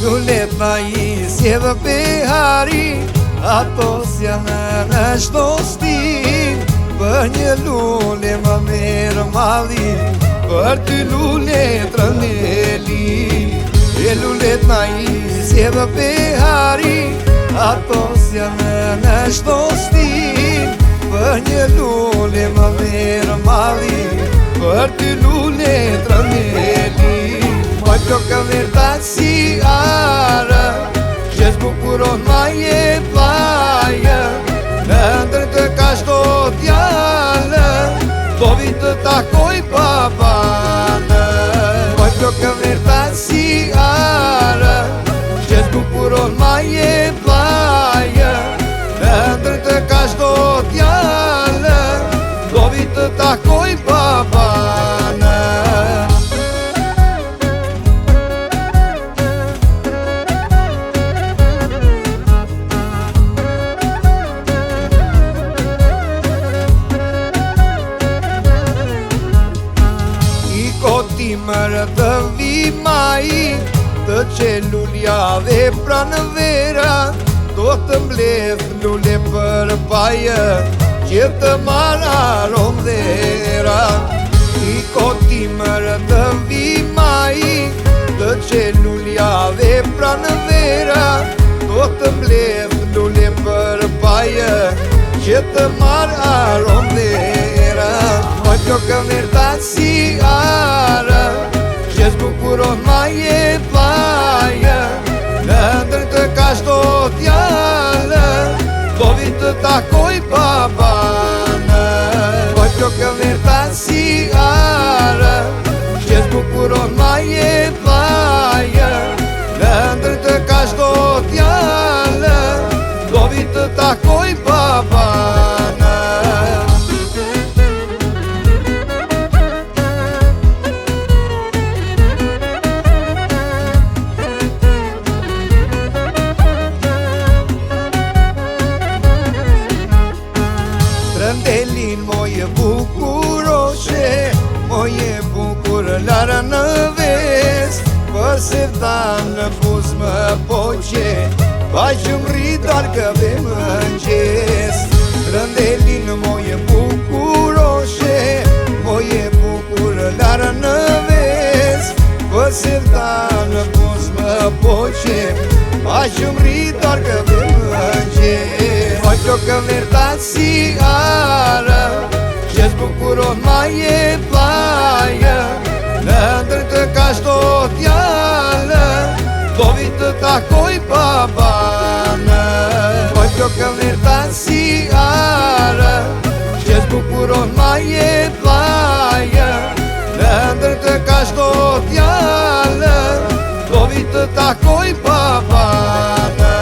Lullet na I sjellë behari, ato s'janë në çdo stil. Për një lule më merë mali, për ty lule trëneli. E lullet na I sjellë behari, ato s'janë në çdo stil. Për një lule më merë mali, për ty lule trëneli. Moj plokë verta si arë, që zbukuron ma je plaje. Në ndër të ka shto t'jallë, do vi të takoj babanë. Moj plokë verta si arë, që zbukuron ma je plaje. Në ndër të ka shto t'jallë, do vi të takoj babanë. Mërë të vi maj, të qelulja dhe pranë vera, do të mbledh lule për paje, që të mararon dhera. I koti mërë të vi maj, të qelulja dhe pranë vera, do të mbledh lule për paje, që të mararon dhera. Moj plokë verta si arë, që zbukuron ma je plaje. Në ndër të ka shto t'jallë, do vi të takoj babanë. Moj plokë verta si arë, që zbukuron ma je plaje. Në ndër të ka shto t'jallë, do vi të takoj babanë. Trëndelin moje bukuroshe, moje bukur lara në vest. Për se vdan në buz më poqe, pa që mritar këve më gjes. Trëndelin moje bukuroshe, moje bukur lara në vest. Për se vdan në buz më poqe, pa që mritar këve më gjes. Moj plokë verta si arë, që zbukuron ma je plaje. Në ndër të ka shto t'jallë, do vi të takoj babanë. Moj plokë verta si arë, që zbukuron ma je plaje. Në ndër të ka shto t'jallë, do vi të takoj babanë.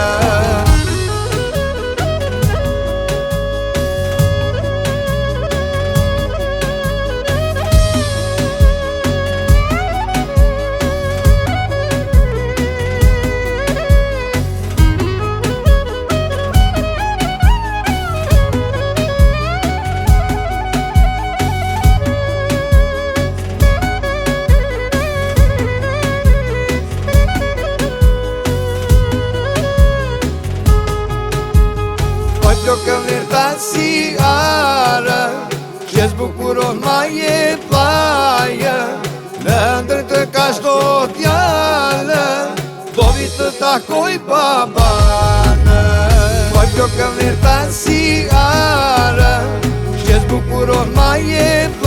Plokë verta si arë, që zbukuron ma je plaje. Në ndër të ka shto t'jallë, do vi të takoj babanë. Moj plokë verta si arë, që zbukuron ma je plaje.